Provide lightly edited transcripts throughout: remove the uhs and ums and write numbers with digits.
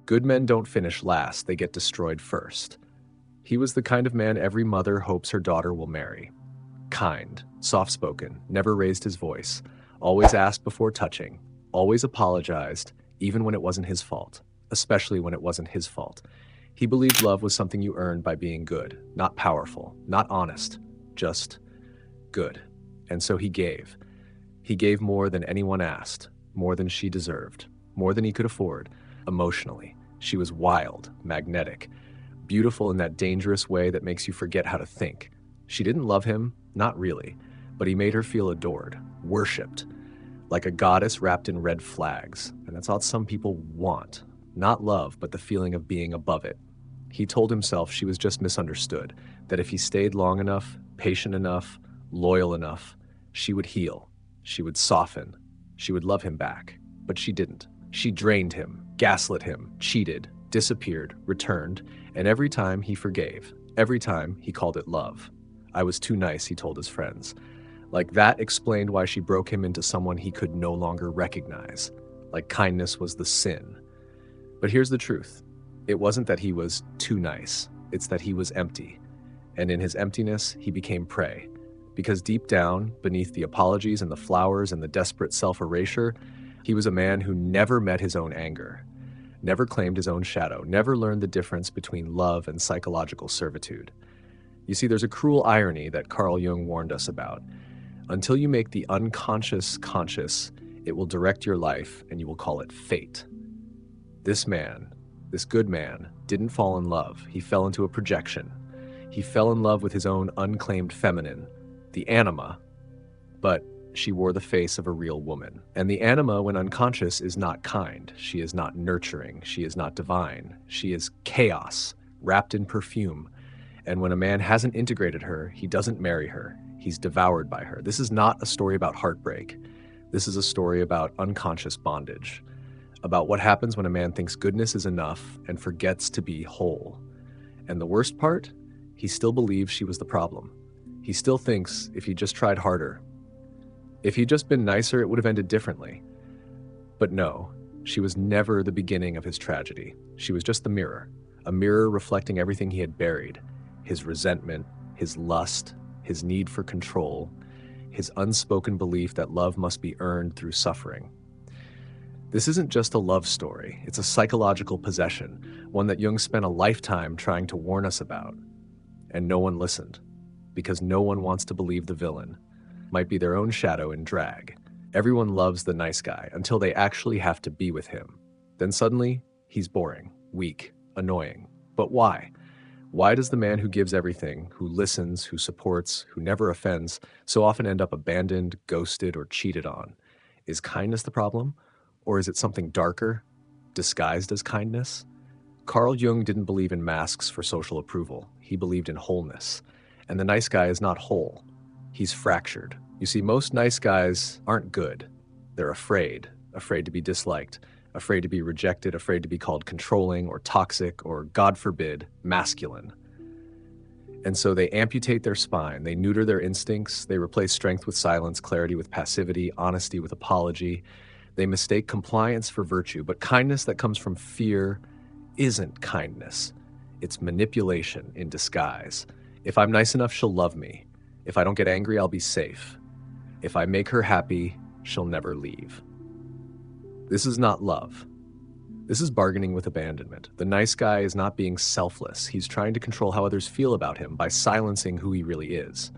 Good men don't finish last, they get destroyed first. He was the kind of man every mother hopes her daughter will marry. Kind, soft-spoken, never raised his voice, always asked before touching, always apologized, even when it wasn't his fault, especially when it wasn't his fault. He believed love was something you earned by being good, not powerful, not honest, just good. And so he gave. He gave more than anyone asked, more than she deserved, more than he could afford, emotionally. She was wild, magnetic, beautiful in that dangerous way that makes you forget how to think. She didn't love him, not really, but he made her feel adored, worshipped, like a goddess wrapped in red flags. And that's all some people want. Not love, but the feeling of being above it. He told himself she was just misunderstood, that if he stayed long enough, patient enough, loyal enough, she would heal, she would soften, she would love him back. But she didn't. She drained him, gaslit him, cheated, disappeared, returned, and every time he forgave, every time he called it love. I was too nice, he told his friends. Like that explained why she broke him into someone he could no longer recognize. Like kindness was the sin. But here's the truth. It wasn't that he was too nice. It's that he was empty. And in his emptiness, he became prey. Because deep down, beneath the apologies and the flowers and the desperate self-erasure, he was a man who never met his own anger, never claimed his own shadow, never learned the difference between love and psychological servitude. You see, there's a cruel irony that Carl Jung warned us about. Until you make the unconscious conscious, it will direct your life and you will call it fate. This man, this good man, didn't fall in love. He fell into a projection. He fell in love with his own unclaimed feminine, the Anima, but she wore the face of a real woman. And the Anima, when unconscious, is not kind. She is not nurturing. She is not divine. She is chaos, wrapped in perfume. And when a man hasn't integrated her, he doesn't marry her. He's devoured by her. This is not a story about heartbreak. This is a story about unconscious bondage, about what happens when a man thinks goodness is enough and forgets to be whole. And the worst part, he still believes she was the problem. He still thinks if he just tried harder, if he'd just been nicer, it would have ended differently. But no, she was never the beginning of his tragedy. She was just the mirror, a mirror reflecting everything he had buried, his resentment, his lust, his need for control, his unspoken belief that love must be earned through suffering. This isn't just a love story, it's a psychological possession, one that Jung spent a lifetime trying to warn us about. And no one listened, because no one wants to believe the villain might be their own shadow in drag. Everyone loves the nice guy until they actually have to be with him. Then suddenly, he's boring, weak, annoying. But why? Why does the man who gives everything, who listens, who supports, who never offends, so often end up abandoned, ghosted, or cheated on? Is kindness the problem? Or is it something darker, disguised as kindness? Carl Jung didn't believe in masks for social approval. He believed in wholeness. And the nice guy is not whole. He's fractured. You see, most nice guys aren't good. They're afraid to be disliked, afraid to be rejected, afraid to be called controlling or toxic or, God forbid, masculine. And so they amputate their spine, they neuter their instincts, they replace strength with silence, clarity with passivity, honesty with apology. They mistake compliance for virtue, but kindness that comes from fear isn't kindness. It's manipulation in disguise. If I'm nice enough, she'll love me. If I don't get angry, I'll be safe. If I make her happy, she'll never leave. This is not love. This is bargaining with abandonment. The nice guy is not being selfless. He's trying to control how others feel about him by silencing who he really is.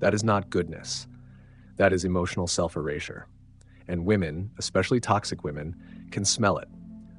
That is not goodness. That is emotional self-erasure. And women, especially toxic women, can smell it.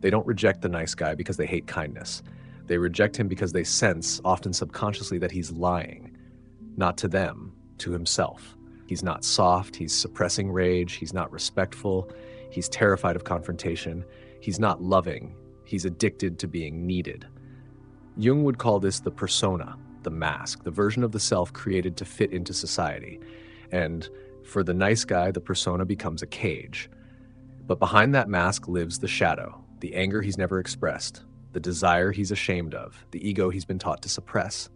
They don't reject the nice guy because they hate kindness. They reject him because they sense, often subconsciously, that he's lying. Not to them, to himself. He's not soft, he's suppressing rage, he's not respectful, he's terrified of confrontation, he's not loving, he's addicted to being needed. Jung would call this the persona, the mask, the version of the self created to fit into society. And for the nice guy, the persona becomes a cage. But behind that mask lives the shadow, the anger he's never expressed, the desire he's ashamed of, the ego he's been taught to suppress.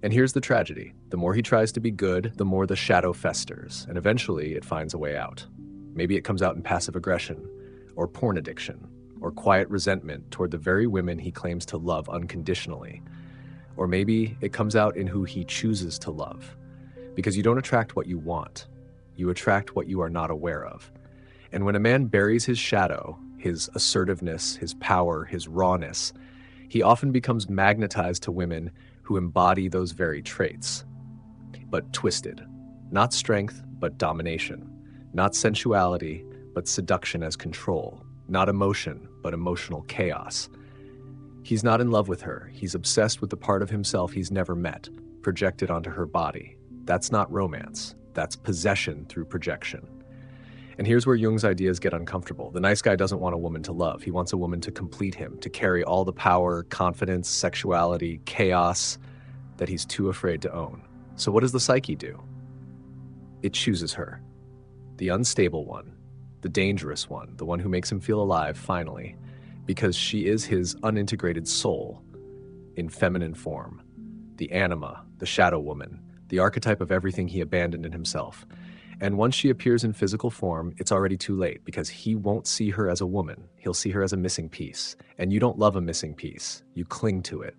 And here's the tragedy. The more he tries to be good, the more the shadow festers, and eventually it finds a way out. Maybe it comes out in passive aggression, or porn addiction, or quiet resentment toward the very women he claims to love unconditionally. Or maybe it comes out in who he chooses to love. Because you don't attract what you want, you attract what you are not aware of. And when a man buries his shadow, his assertiveness, his power, his rawness, he often becomes magnetized to women who embody those very traits. But twisted. Not strength, but domination. Not sensuality, but seduction as control. Not emotion, but emotional chaos. He's not in love with her. He's obsessed with the part of himself he's never met, projected onto her body. That's not romance. That's possession through projection. And here's where Jung's ideas get uncomfortable. The nice guy doesn't want a woman to love. He wants a woman to complete him, to carry all the power, confidence, sexuality, chaos that he's too afraid to own. So what does the psyche do? It chooses her. The unstable one, the dangerous one, the one who makes him feel alive finally, because she is his unintegrated soul in feminine form. The anima, the shadow woman, the archetype of everything he abandoned in himself. And once she appears in physical form, it's already too late because he won't see her as a woman. He'll see her as a missing piece. And you don't love a missing piece. You cling to it,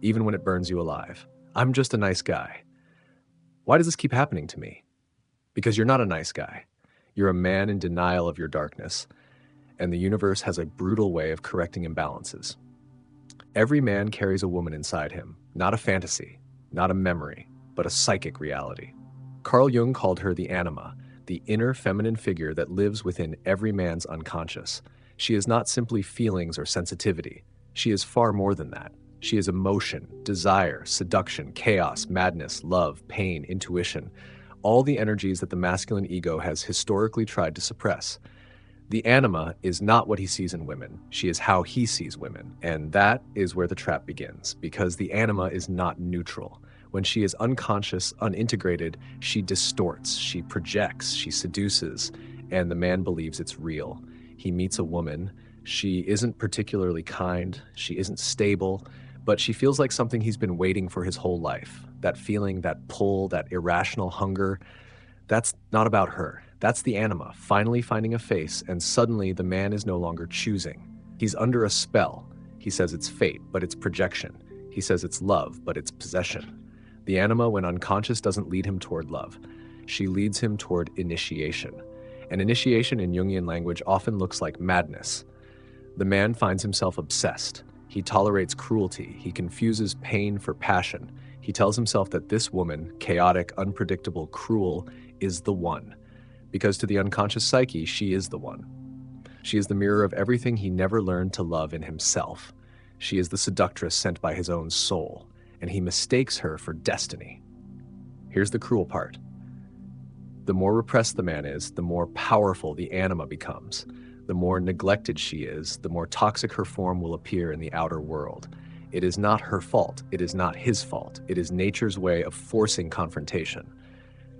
even when it burns you alive. I'm just a nice guy. Why does this keep happening to me? Because you're not a nice guy. You're a man in denial of your darkness. And the universe has a brutal way of correcting imbalances. Every man carries a woman inside him, not a fantasy, not a memory, but a psychic reality. Carl Jung called her the anima, the inner feminine figure that lives within every man's unconscious. She is not simply feelings or sensitivity. She is far more than that. She is emotion, desire, seduction, chaos, madness, love, pain, intuition, all the energies that the masculine ego has historically tried to suppress. The anima is not what he sees in women. She is how he sees women. And that is where the trap begins, because the anima is not neutral. When she is unconscious, unintegrated, she distorts, she projects, she seduces, and the man believes it's real. He meets a woman. She isn't particularly kind, she isn't stable, but she feels like something he's been waiting for his whole life. That feeling, that pull, that irrational hunger, that's not about her. That's the anima, finally finding a face, and suddenly the man is no longer choosing. He's under a spell. He says it's fate, but it's projection. He says it's love, but it's possession. The anima, when unconscious, doesn't lead him toward love. She leads him toward initiation. And initiation in Jungian language often looks like madness. The man finds himself obsessed. He tolerates cruelty. He confuses pain for passion. He tells himself that this woman, chaotic, unpredictable, cruel, is the one. Because to the unconscious psyche, she is the one. She is the mirror of everything he never learned to love in himself. She is the seductress sent by his own soul, and he mistakes her for destiny. Here's the cruel part. The more repressed the man is, the more powerful the anima becomes. The more neglected she is, the more toxic her form will appear in the outer world. It is not her fault. It is not his fault. It is nature's way of forcing confrontation.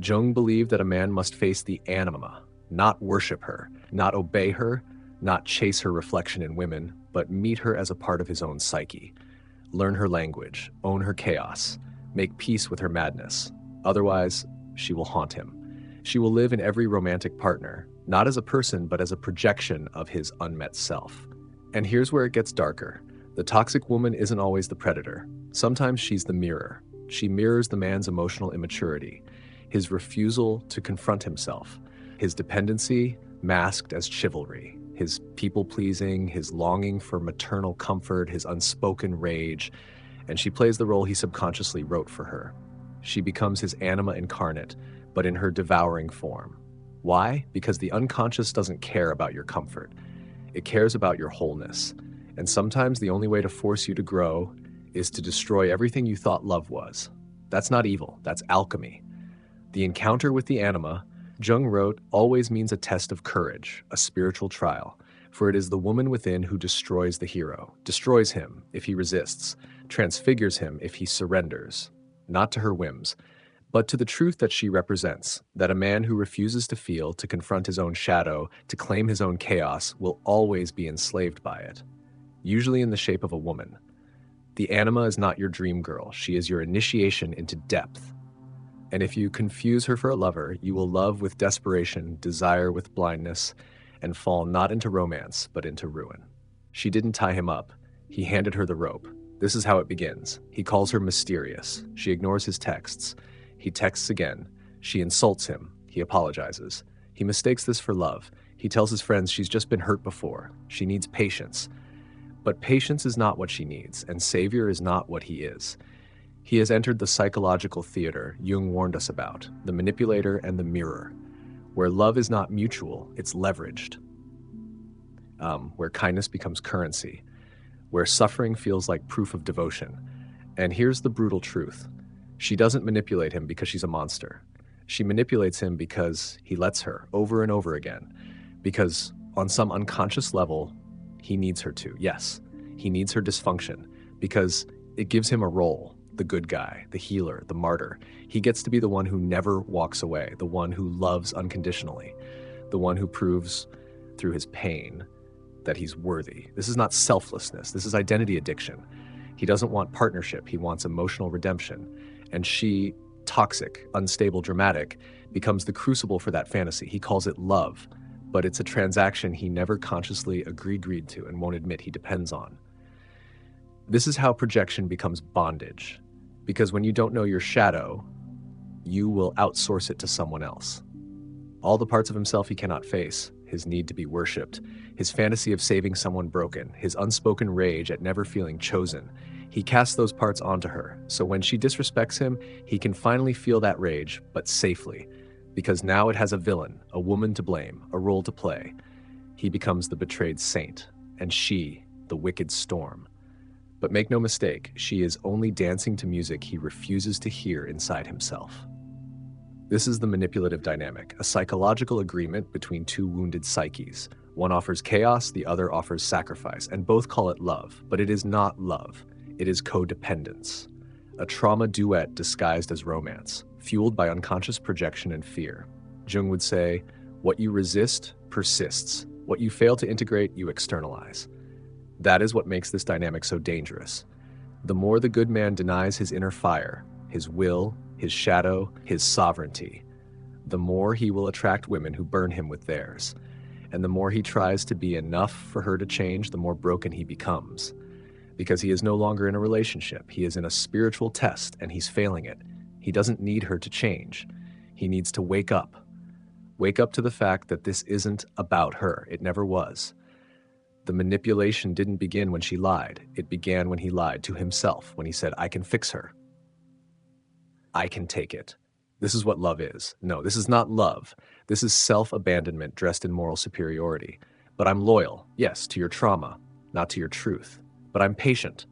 Jung believed that a man must face the anima, not worship her, not obey her, not chase her reflection in women, but meet her as a part of his own psyche. Learn her language, own her chaos, make peace with her madness. Otherwise, she will haunt him. She will live in every romantic partner, not as a person, but as a projection of his unmet self. And here's where it gets darker. The toxic woman isn't always the predator. Sometimes she's the mirror. She mirrors the man's emotional immaturity, his refusal to confront himself, his dependency masked as chivalry, his people-pleasing, his longing for maternal comfort, his unspoken rage, and she plays the role he subconsciously wrote for her. She becomes his anima incarnate, but in her devouring form. Why? Because the unconscious doesn't care about your comfort. It cares about your wholeness. And sometimes the only way to force you to grow is to destroy everything you thought love was. That's not evil, that's alchemy. The encounter with the anima, Jung wrote, always means a test of courage, a spiritual trial, for it is the woman within who destroys the hero, destroys him if he resists, transfigures him if he surrenders, not to her whims, but to the truth that she represents, that a man who refuses to feel, to confront his own shadow, to claim his own chaos, will always be enslaved by it, usually in the shape of a woman. The anima is not your dream girl, she is your initiation into depth. And if you confuse her for a lover, you will love with desperation, desire with blindness, and fall not into romance, but into ruin. She didn't tie him up. He handed her the rope. This is how it begins. He calls her mysterious. She ignores his texts. He texts again. She insults him. He apologizes. He mistakes this for love. He tells his friends she's just been hurt before. She needs patience. But patience is not what she needs, and Savior is not what he is. He has entered the psychological theater Jung warned us about, the manipulator and the mirror, where love is not mutual, it's leveraged, where kindness becomes currency, where suffering feels like proof of devotion. And here's the brutal truth. She doesn't manipulate him because she's a monster. She manipulates him because he lets her over and over again, because on some unconscious level, he needs her to. Yes, he needs her dysfunction because it gives him a role, the good guy, the healer, the martyr. He gets to be the one who never walks away, the one who loves unconditionally, the one who proves through his pain that he's worthy. This is not selflessness. This is identity addiction. He doesn't want partnership. He wants emotional redemption. And she, toxic, unstable, dramatic, becomes the crucible for that fantasy. He calls it love, but it's a transaction he never consciously agreed to and won't admit he depends on. This is how projection becomes bondage, because when you don't know your shadow, you will outsource it to someone else. All the parts of himself he cannot face, his need to be worshipped, his fantasy of saving someone broken, his unspoken rage at never feeling chosen, he casts those parts onto her, so when she disrespects him, he can finally feel that rage, but safely, because now it has a villain, a woman to blame, a role to play. He becomes the betrayed saint, and she, the wicked storm. But make no mistake, she is only dancing to music he refuses to hear inside himself. This is the manipulative dynamic, a psychological agreement between two wounded psyches. One offers chaos, the other offers sacrifice, and both call it love, but it is not love. It is codependence, a trauma duet disguised as romance, fueled by unconscious projection and fear. Jung would say, what you resist persists. What you fail to integrate, you externalize. That is what makes this dynamic so dangerous. The more the good man denies his inner fire, his will, his shadow, his sovereignty, the more he will attract women who burn him with theirs. And the more he tries to be enough for her to change, the more broken he becomes. Because he is no longer in a relationship. He is in a spiritual test, and he's failing it. He doesn't need her to change. He needs to wake up. Wake up to the fact that this isn't about her. It never was. The manipulation didn't begin when she lied. It began when he lied to himself, when he said, I can fix her. I can take it. This is what love is. No, this is not love. This is self-abandonment dressed in moral superiority. But I'm loyal, yes, to your trauma, not to your truth. But I'm patient.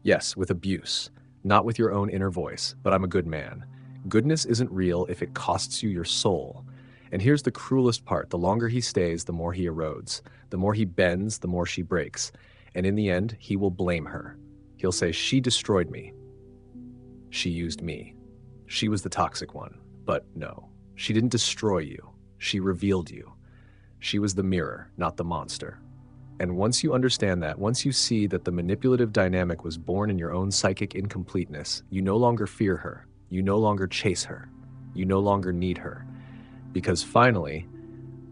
Yes, with abuse, not with your own inner voice, but I'm a good man. Goodness isn't real if it costs you your soul. And here's the cruelest part. The longer he stays, the more he erodes. The more he bends, the more she breaks. And in the end, he will blame her. He'll say, she destroyed me. She used me. She was the toxic one. But no, she didn't destroy you. She revealed you. She was the mirror, not the monster. And once you understand that, once you see that the manipulative dynamic was born in your own psychic incompleteness, you no longer fear her. You no longer chase her. You no longer need her. Because finally,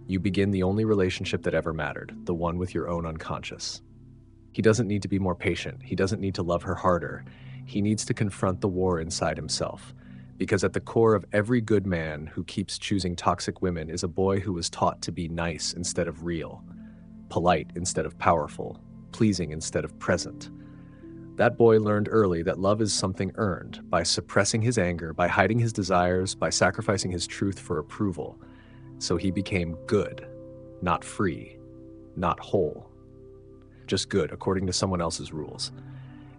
you begin the only relationship that ever mattered, the one with your own unconscious. He doesn't need to be more patient. He doesn't need to love her harder. He needs to confront the war inside himself. Because at the core of every good man who keeps choosing toxic women is a boy who was taught to be nice instead of real, polite instead of powerful, pleasing instead of present. That boy learned early that love is something earned by suppressing his anger, by hiding his desires, by sacrificing his truth for approval. So he became good, not free, not whole, just good according to someone else's rules.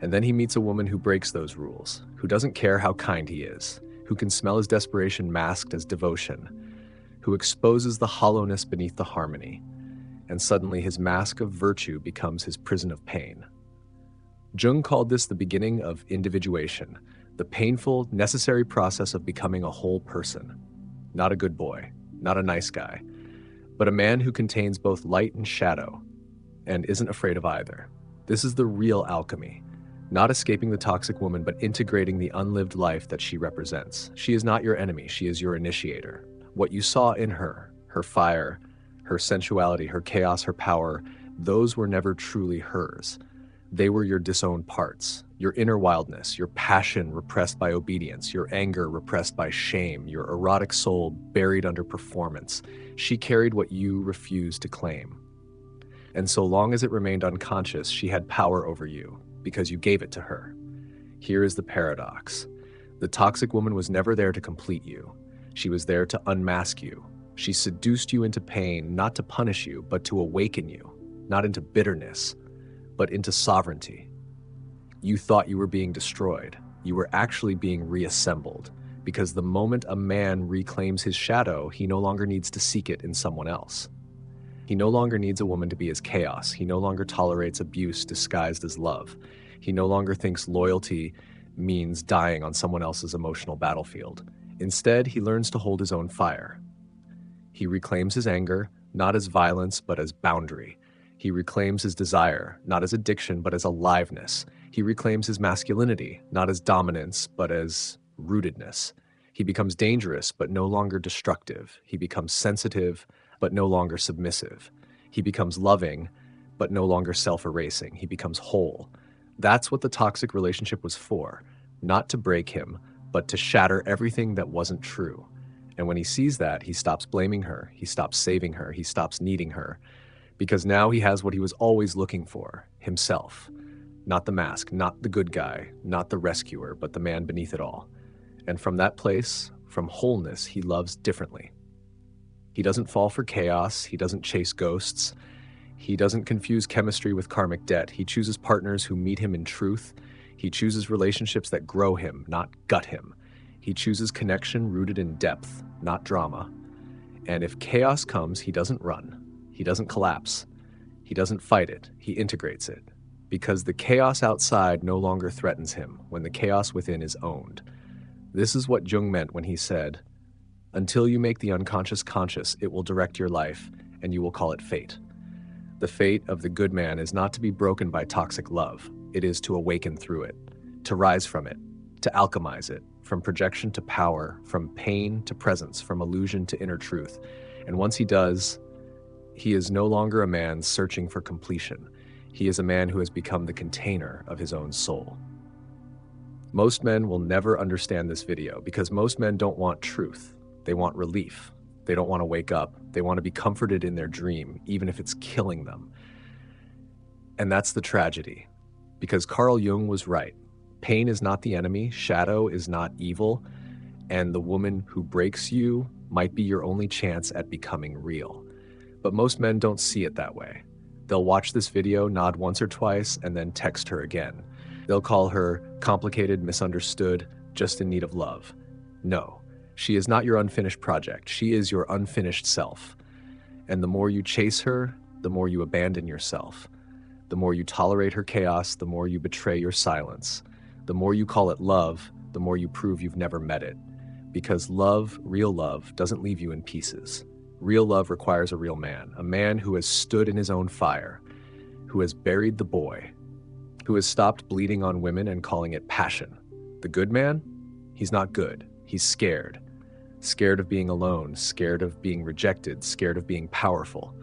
And then he meets a woman who breaks those rules, who doesn't care how kind he is, who can smell his desperation masked as devotion, who exposes the hollowness beneath the harmony. And suddenly his mask of virtue becomes his prison of pain. Jung called this the beginning of individuation, the painful, necessary process of becoming a whole person. Not a good boy, not a nice guy, but a man who contains both light and shadow, and isn't afraid of either. This is the real alchemy, not escaping the toxic woman, but integrating the unlived life that she represents. She is not your enemy, she is your initiator. What you saw in her, her fire, her sensuality, her chaos, her power, those were never truly hers. They were your disowned parts, your inner wildness, your passion repressed by obedience, your anger repressed by shame, your erotic soul buried under performance. She carried what you refused to claim. And so long as it remained unconscious, she had power over you because you gave it to her. Here is the paradox. The toxic woman was never there to complete you. She was there to unmask you. She seduced you into pain, not to punish you, but to awaken you, not into bitterness, but into sovereignty. You thought you were being destroyed. You were actually being reassembled, because the moment a man reclaims his shadow, he no longer needs to seek it in someone else. He no longer needs a woman to be his chaos. He no longer tolerates abuse disguised as love. He no longer thinks loyalty means dying on someone else's emotional battlefield. Instead, he learns to hold his own fire. He reclaims his anger, not as violence, but as boundary. He reclaims his desire, not as addiction, but as aliveness. He reclaims his masculinity, not as dominance, but as rootedness. He becomes dangerous, but no longer destructive. He becomes sensitive, but no longer submissive. He becomes loving, but no longer self-erasing. He becomes whole. That's what the toxic relationship was for, not to break him, but to shatter everything that wasn't true. And when he sees that, he stops blaming her, he stops saving her, he stops needing her, because now he has what he was always looking for, himself. Not the mask, not the good guy, not the rescuer, but the man beneath it all. And from that place, from wholeness, he loves differently. He doesn't fall for chaos, he doesn't chase ghosts, he doesn't confuse chemistry with karmic debt. He chooses partners who meet him in truth. He chooses relationships that grow him, not gut him. He chooses connection rooted in depth, not drama. And if chaos comes, he doesn't run. He doesn't collapse. He doesn't fight it. He integrates it. Because the chaos outside no longer threatens him when the chaos within is owned. This is what Jung meant when he said, "Until you make the unconscious conscious, it will direct your life, and you will call it fate." The fate of the good man is not to be broken by toxic love. It is to awaken through it, to rise from it, to alchemize it, from projection to power, from pain to presence, from illusion to inner truth. And once he does, he is no longer a man searching for completion. He is a man who has become the container of his own soul. Most men will never understand this video because most men don't want truth. They want relief. They don't want to wake up. They want to be comforted in their dream, even if it's killing them. And that's the tragedy, because Carl Jung was right. Pain is not the enemy, shadow is not evil, and the woman who breaks you might be your only chance at becoming real. But most men don't see it that way. They'll watch this video, nod once or twice, and then text her again. They'll call her complicated, misunderstood, just in need of love. No. She is not your unfinished project. She is your unfinished self. And the more you chase her, the more you abandon yourself. The more you tolerate her chaos, the more you betray your silence. The more you call it love, the more you prove you've never met it. Because love, real love, doesn't leave you in pieces. Real love requires a real man, a man who has stood in his own fire, who has buried the boy, who has stopped bleeding on women and calling it passion. The good man? He's not good. He's scared. Scared of being alone, scared of being rejected, scared of being powerful.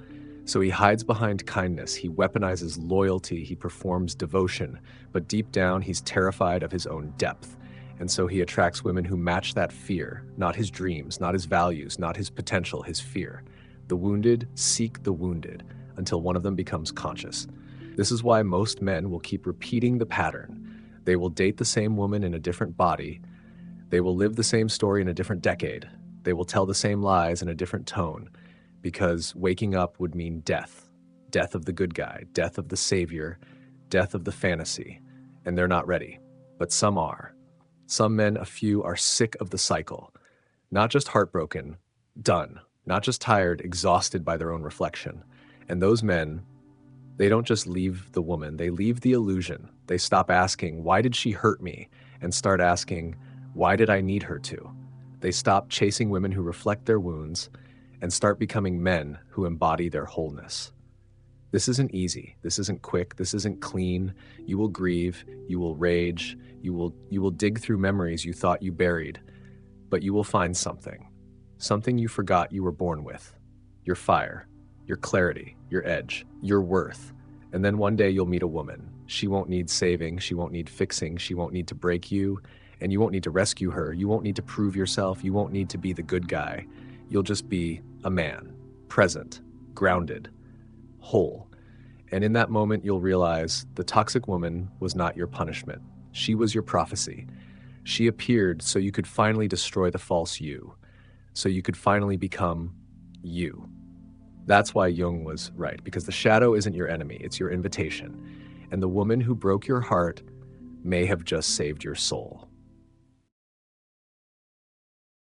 So he hides behind kindness, he weaponizes loyalty, he performs devotion, but deep down he's terrified of his own depth. And so he attracts women who match that fear, not his dreams, not his values, not his potential, his fear. The wounded seek the wounded until one of them becomes conscious. This is why most men will keep repeating the pattern. They will date the same woman in a different body. They will live the same story in a different decade. They will tell the same lies in a different tone, because waking up would mean death. Death of the good guy, death of the savior, death of the fantasy. And they're not ready. But some are. Some men, a few, are sick of the cycle. Not just heartbroken, done. Not just tired, exhausted by their own reflection. And those men, they don't just leave the woman, they leave the illusion. They stop asking, why did she hurt me? And start asking, why did I need her to? They stop chasing women who reflect their wounds and start becoming men who embody their wholeness. This isn't easy. This isn't quick. This isn't clean. You will grieve. You will rage. You will dig through memories you thought you buried, but you will find something you forgot you were born with, your fire, your clarity, your edge, your worth. And then one day you'll meet a woman. She won't need saving, she won't need fixing, she won't need to break you, and you won't need to rescue her. You won't need to prove yourself, you won't need to be the good guy. You'll just be a man, present, grounded, whole. And in that moment, you'll realize the toxic woman was not your punishment. She was your prophecy. She appeared so you could finally destroy the false you, so you could finally become you. That's why Jung was right, because the shadow isn't your enemy, it's your invitation. And the woman who broke your heart may have just saved your soul.